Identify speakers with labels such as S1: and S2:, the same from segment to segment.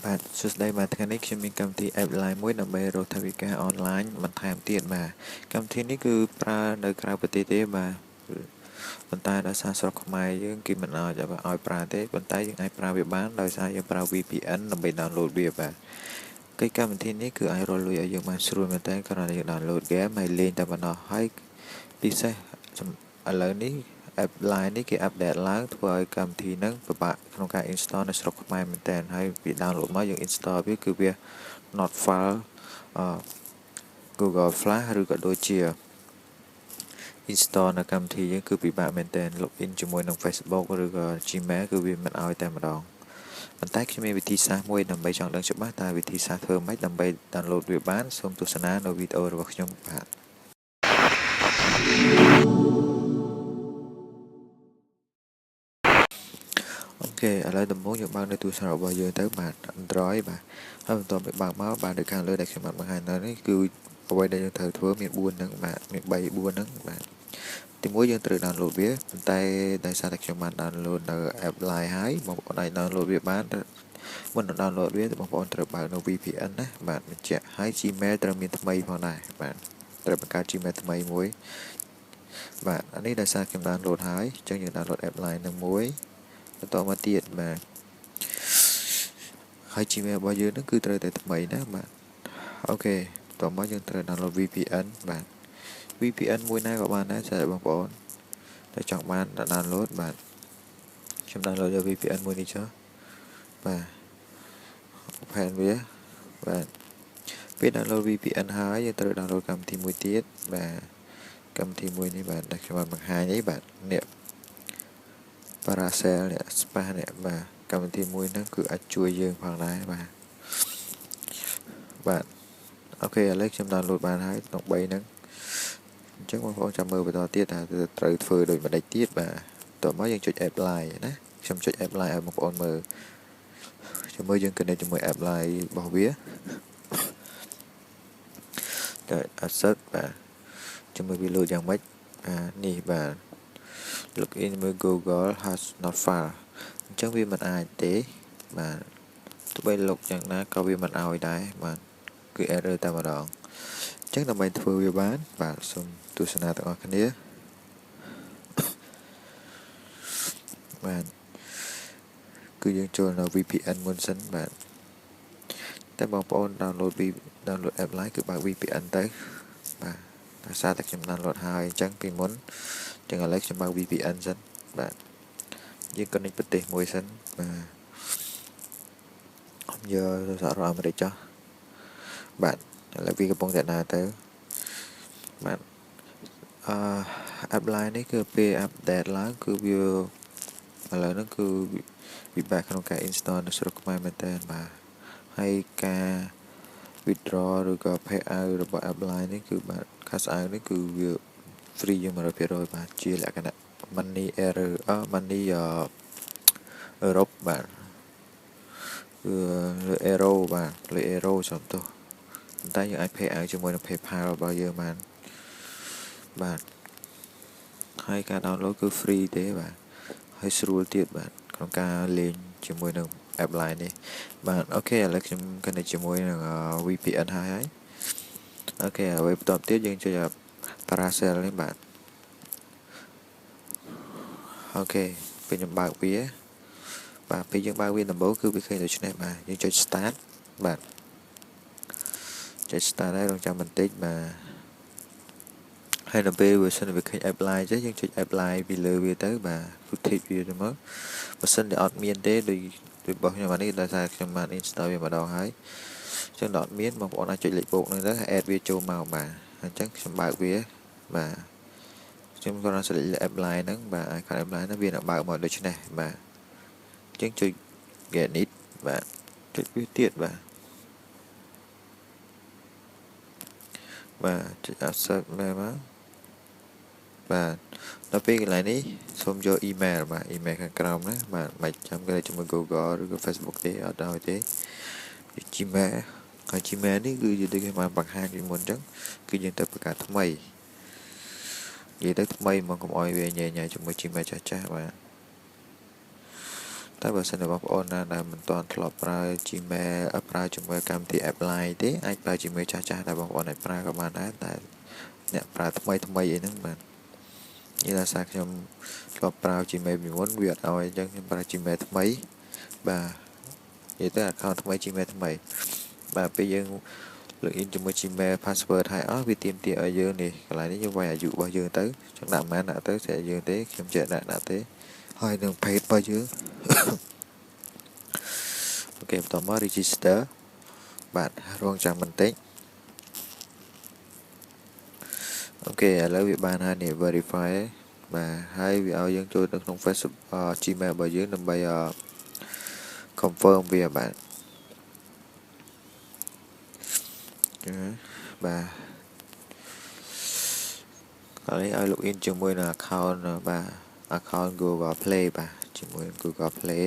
S1: បាទសួស្តីបាទថ្ងៃនេះខ្ញុំមានកម្មវិធី app line មួយដើម្បីរកថវិកាអនឡាញបន្ថែមទៀតបាទកម្មវិធីនេះគឺប្រើនៅក្រៅប្រទេសទេបាទប៉ុន្តែដោយសារស្រុកខ្មែរយើងគេមិនឲ្យប្រើទេប៉ុន្តែយើងអាចប្រើវាបានដោយសារយើងប្រើ VPN ដើម្បី download វាបាទកិច្ចកម្មវិធីនេះគឺអាចរកលុយឲ្យយើងបានស្រួលមែនតើគ្រាន់តែយើង download game ហើយលេងតែប៉ុណ្ណោះហើយពិសេសឥឡូវនេះ app line នេះគេ update ឡើងធ្វើឲ្យកម្មវិធីហ្នឹងពិបាកក្នុងការ install នៅស្រុកខ្មែរមែនតើហើយពី download មកយើង install វាគឺវា not file អឺ Google Flash ឬក៏ដូចជា install នៅកម្មវិធីយើងគឺពិបាកមែនតើ login ជាមួយនឹង Facebook ឬក៏ Gmail គឺវាមិនឲ្យតែម្ដងប៉ុន្តែខ្ញុំមានវិធីសាស្ត្រមួយដើម្បីចង់ដឹងច្បាស់តើវិធីសាស្ត្រធ្វើម៉េចដើម្បី download វាបានសូមទស្សនានៅវីដេអូរបស់ខ្ញុំបាទអូខេឥឡូវដំបូងយើងបើកនៅទូរស័ព្ទរបស់យើងទៅបាទ Android បាទហើយបន្ទាប់ពីបើកមកបាទនៅខាងលើដែលខ្ញុំបានបង្ហាញនៅនេះគឺអ្វីដែលយើងត្រូវធ្វើមាន4ហ្នឹងបាទមាន3 4ហ្នឹងបាទទីមួយយើងត្រូវ download វាប៉ុន្តែដោយសារតែខ្ញុំបាន download នៅ app Line ហើយបងប្អូនអាច download វាបានមុននឹង download វាបងប្អូនត្រូវបើកនៅ VPN ណាបាទបញ្ជាក់ហើយ Gmail ត្រូវមានថ្មីផងដែរបាទត្រូវបង្កើត Gmail ថ្មីមួយបាទអានេះដោយសារខ្ញុំ download ហើយអញ្ចឹងយើង download app Line នឹងមួយបន្តមកទៀតបាទហើយ Gmail របស់យើងហ្នឹងគឺត្រូវតែថ្មីណាបាទអូខេបន្តមកយើងត្រូវ download VPN បាទ VPN មួយណាក៏បានដែរសម្រាប់បងប្អូនតែចង់បាន download បាទខ្ញុំ download យក VPN មួយនេះចុះបាទ open វាបាទពេល download VPN ហើយយើងត្រូវ download កម្មវិធីមួយទៀតបាទកម្មវិធីមួយនេះបាទដែលខ្ញុំបានបង្ហាញនេះបាទនេះ Paracel នេះ Spa នេះបាទកម្មវិធីមួយហ្នឹងគឺអាចជួយយើងផងដែរបាទអូខេឥឡូវខ្ញុំ download បានហើយក្នុង3ហ្នឹងអញ្ចឹងបងប្អូនចាំមើលបន្តទៀតថាត្រូវធ្វើដូចម្ដេចទៀតបាទតោះមកយើងចុច app line ណាខ្ញុំចុច app line ឲ្យបងប្អូនមើលចាំមើលយើង connect ជាមួយ app line របស់វាតែ asset បាទចាំមើលវាលោតយ៉ាងម៉េចនេះបាទ login ជាមួយ Google has not found អញ្ចឹងវាមិនអាចទេបាទទោះបីលុកយ៉ាងណាក៏វាមិនឲ្យដែរបាទគឺ error តែម្ដងអញ្ចឹងដើម្បីធ្វើវាបានបាទសូមទស្សនាទាំងអស់គ្នាបាទគឺយើងចូលនៅ VPN មុនសិនបាទតែបងប្អូន download app Line គឺបើក VPN ទៅបាទដោយសារតែខ្ញុំ download ហើយអញ្ចឹងពីមុនអញ្ចឹងឥឡូវខ្ញុំបើក VPN សិនបាទយើង connect ប្រទេសមួយសិនបាទយកសហរដ្ឋអាមេរិកចុះបាទឥឡូវវាកំពុងតែដើរទៅបាទapp Line នេះគឺពេល update ឡើងគឺវាឥឡូវហ្នឹងគឺពិបាកក្នុងការ install នៅស្រុកខ្មែរមែនតើបាទហើយការ withdraw ឬក៏ pay out របស់ app Line នេះគឺបាទ cash out នេះគឺវា free យើង 100% បាទជាលក្ខណៈ money error money អឺរ៉ុបបាទគឺលើ arrow បាទលើ arrow ចំទោះប៉ុន្តែយើងអាច pay out ជាមួយនឹង PayPal របស់យើងបានបាទហើយការ download គឺ free ទេបាទហើយស្រួលទៀតបាទក្នុងការលេងជាមួយនឹង app Line នេះបាទអូខេឥឡូវខ្ញុំ connect ជាមួយនឹង VPN ហើយអូខេអ្វីបន្ទាប់ទៀតយើងចុច Paracel នេះបាទអូខេពេលខ្ញុំបើកវាបាទពេលយើងបើកវាដំបូងគឺវាឃើញដូចនេះបាទយើងចុច start បាទចុច start ហើយរងចាំបន្តិចបាទហើយដល់ពេលវាសិនវាឃើញ app Line ចឹងយើងចុច app Line ពីលើវាទៅបាទគឺ tick វាទៅមកបើសិនតែអត់មានទេដូចរបស់ខ្ញុំអានេះដោយសារខ្ញុំបាន install វាម្ដងហើយអញ្ចឹងដល់អត់មានបងប្អូនអាចចុចលេខបូកហ្នឹងទៅ add វាចូលមកបាទអញ្ចឹងខ្ញុំបើកវាបាទខ្ញុំគ្រាន់តែ select app Line ហ្នឹងបាទ icon app Line ហ្នឹងវានឹងបើកមកដូចនេះបាទអញ្ចឹងចុច get it បាទចុចវាទៀតបាទចុច accept មកបាទដល់ពេលកន្លែងនេះសូមយក email បាទ email ខាងក្រោមណាបាទមិនចាំគេជាមួយ Google ឬក៏ Facebook ទេអត់ឲ្យទេ Gmail ហើយ Gmail នេះគឺយើងដូចគេបានបង្ហាញពីមុនអញ្ចឹងគឺយើងទៅបង្កើតថ្មីនិយាយទៅថ្មីមកកុំឲ្យវាញ៉ៃជាមួយ Gmail ចាស់ៗបាទ តែបើសិនបងប្អូនណាដែលមិនទាន់ធ្លាប់ប្រើ Gmail ប្រើជាមួយកម្មវិធី App Line ទេអាចប្រើ Gmail ចាស់ៗដែលបងប្អូនអាចប្រើក៏បានដែរតែអ្នកប្រើថ្មីអីហ្នឹងបាទនេះដោយសារខ្ញុំធ្លាប់ប្រើ Gmail ពីមុនវាអត់ឲ្យអញ្ចឹងខ្ញុំប្រើ Gmail ថ្មីបាទនិយាយទៅ account ថ្មី Gmail ថ្មីបាទពេលយើងlogin ជាមួយ Gmail password ហើយអស់វាទាមទារឲ្យយើងនេះកន្លែងនេះយើងវាយអាយុរបស់យើងទៅចង់ដាក់ប៉ុន្មានដាក់ទៅស្អែកយើងទេខ្ញុំចេះដាក់ទេហើយនឹង page របស់យើងអូខេបន្តមក register បាទរងចាំបន្តិចអូខេឥឡូវវាបានហើយនេះ verify បាទហើយវាឲ្យយើងចូលទៅក្នុង Facebook Gmail របស់យើងដើម្បីconfirm វាបាទបាទឥឡូវឲ្យ login ជាមួយនឹង account បាទ account Google Play បាទជាមួយ Google Play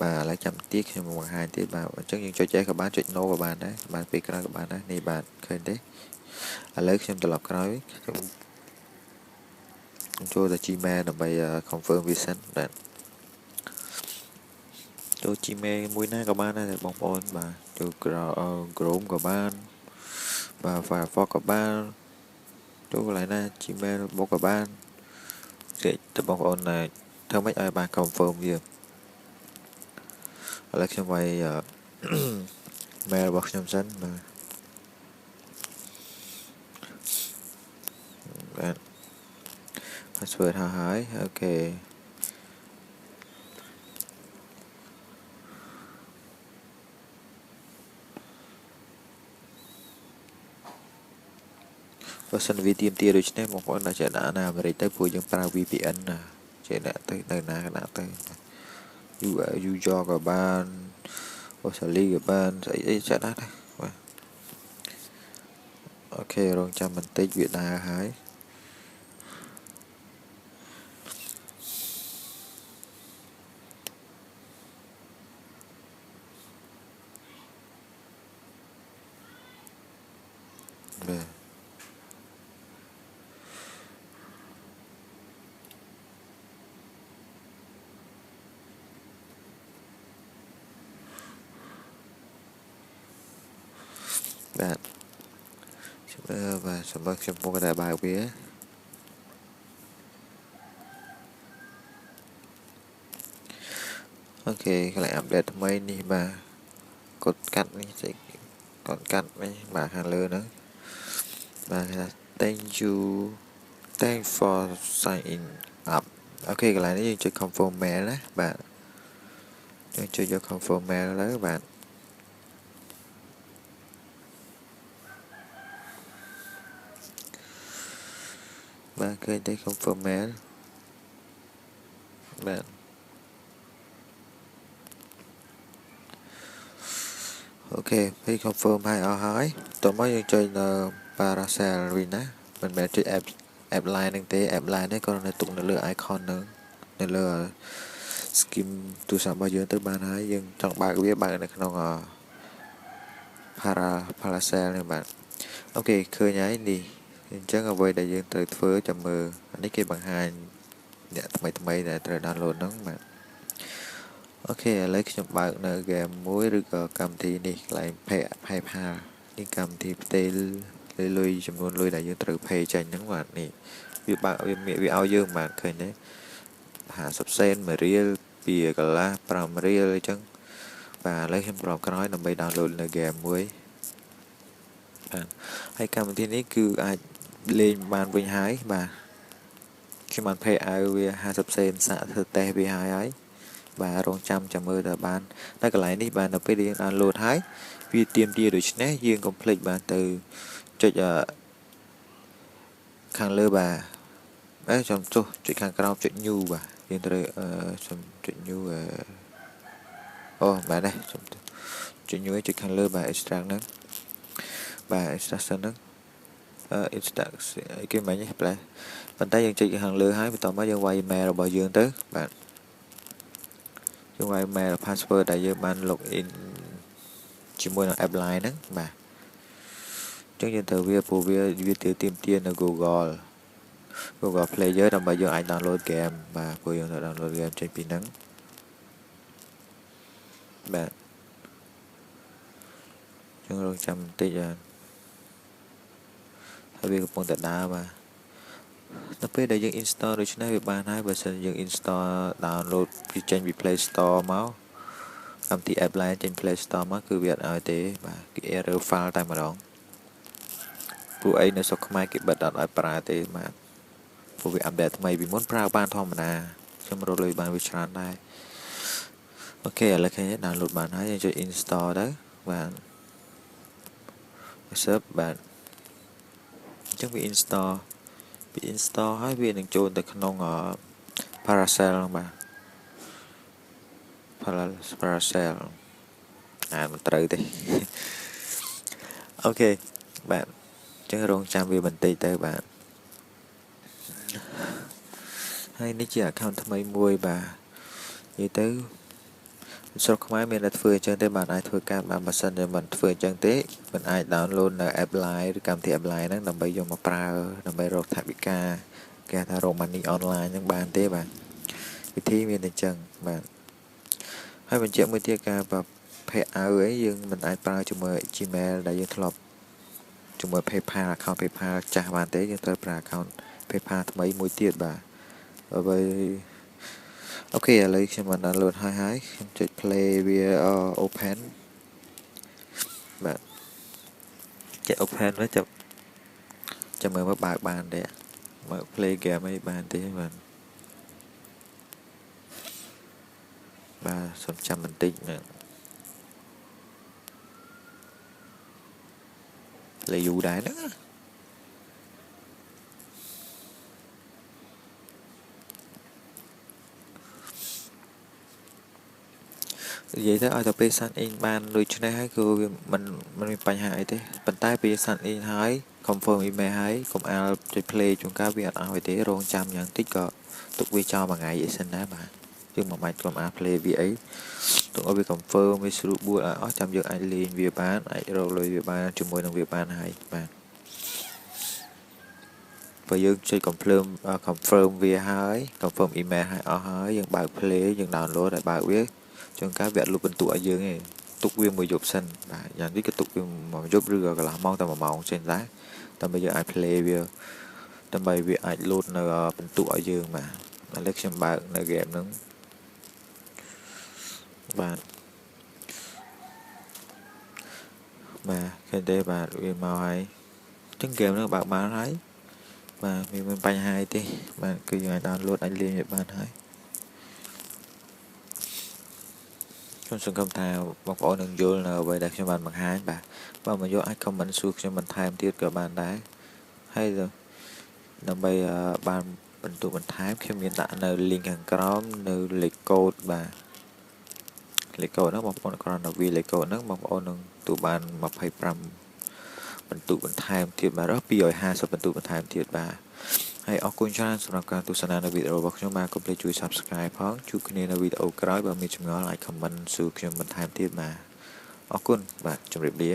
S1: បាទឥឡូវចាំតិចខ្ញុំបង្ហាញទៀតបាទអញ្ចឹងយើងចុច yes ក៏បានចុច no ក៏បានដែរបាទពេលក្រោយក៏បានដែរនេះបាទឃើញទេឥឡូវខ្ញុំត្រឡប់ក្រោយខ្ញុំចូលទៅ Gmail ដើម្បី confirm វាសិនបាទចូល Gmail មួយណាក៏បានដែរបងប្អូនបាទចូល Chrome ក៏បានបាទ Firefox ក៏បានចូលកន្លែងណា Gmail មកក៏បានតែបងប្អូនណាធ្វើម៉េចឲ្យបាន confirm វាឥឡូវខ្ញុំវាយ mail របស់ខ្ញុំសិនបាទ password ហើយអូខេបើសិនវាទាមទារដូច្នេះបងប្អូនអាចដាក់ណាអាមេរិកទៅព្រោះយើងប្រើ VPN ណាចេះដាក់ទៅនៅណាក៏ដាក់ទៅ user ក៏បានអូស្ត្រាលីក៏បានស្អីចាក់ដាក់ទៅបាទអូខេរងចាំបន្តិចវាដើរហើយបាទបាទបាទសម្រាប់ខ្ញុំពុកតែបើកវាអូខេកន្លែងអាប់ដេតថ្មីនេះបាទកดកាត់នេះស្អីកดកាត់នេះបាទខាងលើហ្នឹងបាទគេថា thank for sign in up អូខេកន្លែងនេះយើងចុច confirm mail ណាបាទយើងចុចយក confirm mail ទៅបាទបាទឃើញទេ confirm mail បាទអូខេពេល confirm ហើយអស់ហើយតោះមកយើងចុចនៅ Paracel វិញណាមិនមែនចុច app line ហ្នឹងទេ app line នេះគ្រាន់តែទុកនៅលើ icon ហ្នឹងនៅលើ skim ទូរស័ព្ទរបស់យើងទៅបានហើយយើងចង់បើកវាបើកនៅក្នុង Paracel នេះបាទអូខេឃើញហើយនេះអញ្ចឹងអ្វីដែលយើងត្រូវធ្វើចាំមើលអានេះគេបង្ហាញអ្នកថ្មីដែលត្រូវ download ហ្នឹងបាទអូខេឥឡូវខ្ញុំបើកនៅ game មួយឬក៏កម្មវិធីនេះកន្លែង PayPal នេះកម្មវិធីផ្ទេរលុយចំនួនលុយដែលយើងត្រូវ pay ចេញហ្នឹងបាទនេះវាបើកវាឲ្យយើងបាទឃើញទេ50សេន1រៀល2កន្លះ5រៀលអញ្ចឹងបាទឥឡូវខ្ញុំប្រមក្រោយដើម្បី download នៅ game មួយបាទហើយកម្មវិធីនេះគឺអាចលេងបានវិញហើយបាទខ្ញុំបាន pay ឲ្យវា50សេនសាកធ្វើតេស្តវាហើយបាទរងចាំមើលតើបានតែកន្លែងនេះបាទនៅពេលយើង download ហើយវាទាមទារដូច្នេះយើងកុំភ្លេចបាទទៅចុចខាងលើបាទចាំចុចខាងក្រោមចុច new បាទយើងត្រូវខ្ញុំចុច new អូបាទនេះខ្ញុំចុច new ចុចខាងលើបាទ extract ហ្នឹងបាទ extraction ហ្នឹងextract គេមិននេះផ្លែប៉ុន្តែយើងចុចខាងលើហើយបន្តមកយើងវាយ mail របស់យើងទៅបាទយើងវាយ mail password ដែលយើងបាន login ជាមួយនឹង app line ហ្នឹងបាទអញ្ចឹងយើងត្រូវវាព្រោះវាទាមទារនៅ Google Player ដើម្បីយើងអាច download game បាទព្រោះយើងត្រូវ download game ចេញពីហ្នឹង បាទយើងរងចាំបន្តិចហើយវាកំពុងតែដើរបាទនៅពេលដែលយើង install ដូច្នេះវាបានហើយបើសិនយើង install download ពីចេញពី Play Store មកកម្មវិធី app line ចេញ Play Store មកគឺវាអត់ឲ្យទេបាទគេ error file តែម្ដងព្រោះអីនៅស្រុកខ្មែរគេបិទអត់ឲ្យប្រើទេបាទព្រោះវា update ថ្មីពីមុនប្រើបានធម្មតាខ្ញុំរកលុយបានវាច្រើនដែរអូខេឥឡូវឃើញ download បានហើយយើងចុច install ទៅបាទ accept បាទអញ្ចឹងវា install ហើយវានឹងចូលទៅក្នុងParacel បាទ Paracel អានមិនត្រូវទេអូខេបាទអញ្ចឹងរងចាំវាបន្តិចទៅបាទហើយនេះជា account ថ្មីមួយបាទនិយាយទៅស្រុកខ្មែរមានតែធ្វើអញ្ចឹងទេបាទអាចធ្វើការបានបើសិនជាមិនធ្វើអញ្ចឹងទេមិនអាច download នៅ app line ឬកម្មវិធី app line ហ្នឹងដើម្បីយកមកប្រើដើម្បីរកថវិកាគេថារក money online ហ្នឹងបានទេបាទវិធីមានតែអញ្ចឹងបាទហើយបញ្ជាក់មួយទៀតការប្រភេទអាវអីយើងមិនអាចប្រើជាមួយ Gmail ដែលយើងធ្លាប់ជាមួយ PayPal account PayPal ចាស់បានទេយើងត្រូវប្រើ account PayPal ថ្មីមួយទៀតបាទបើអូខេឥឡូវខ្ញុំបាន download ហើយខ្ញុំចុច play វា open បាទចុច open ទៅចាំមើលបើកបានទេមក play game អីបានទេបាទសូមចាំបន្តិចណាplay យូរដែរហ្នឹងនិយាយទៅឲ្យតែពេល sign in បានដូចនេះហើយគឺវាមិនមានបញ្ហាអីទេប៉ុន្តែពេល sign in ហើយ confirm email ហើយកុំអាលចុច play ជួនកាលវាអត់ឲ្យទេរងចាំយ៉ាងតិចក៏ទុកវាចោលមួយថ្ងៃអីសិនដែរបាទយើងមិនបាច់កុំអាល play វាអីទុកឲ្យវា confirm វាស្រួលបួលអស់ចាំយើងអាចលេងវាបានអាចរកលុយវាបានជាមួយនឹងវាបានហើយបាទបើយើងចុច confirm វាហើយ confirm email ហើយអស់ហើយយើងបើក play យើង download ហើយបើកវាជួនកាលវាអត់លុបបន្ទុកឲ្យយើងទេទុកវាមួយយប់សិនបាទយ៉ាងនេះក៏ទុកវាមួយយប់ឬក៏កន្លះម៉ោងតែ1ម៉ោងចេញដែរដើម្បីយើងអាច play វាដើម្បីវាអាច load នៅបន្ទុកឲ្យយើងបាទឥឡូវខ្ញុំបើកនៅ game ហ្នឹងបាទឃើញទេបាទវាមកហើយចឹង game ហ្នឹងបើកបានហើយបាទមានបញ្ហាអីទេបាទគឺយើងអាច download អាចលេងវាបានហើយខ្ញុំសង្ឃឹមថាបងប្អូននឹងយល់នៅអ្វីដែលខ្ញុំបានបង្ហាញបាទបើមកយកអាច comment សួរខ្ញុំបន្ថែមទៀតក៏បានដែរហើយដើម្បីបានបន្ទូបន្ថែមខ្ញុំមានដាក់នៅ link ខាងក្រោមនៅលេខកូដបាទលេខកូដហ្នឹងបងប្អូនគ្រាន់តែវាលេខកូដហ្នឹងបងប្អូននឹងទូបាន25បន្ទូបន្ថែមទៀតបាទ250បន្ទូបន្ថែមទៀតបាទហើយអរគុណច្រើនសម្រាប់ការទស្សនានៅវីដេអូរបស់ខ្ញុំបាទកុំភ្លេចជួយ Subscribe ផងជួបគ្នានៅវីដេអូក្រោយបើមានចម្ងល់អាច comment សួរខ្ញុំបន្ថែមទៀតបាទអរគុណបាទជម្រាបលា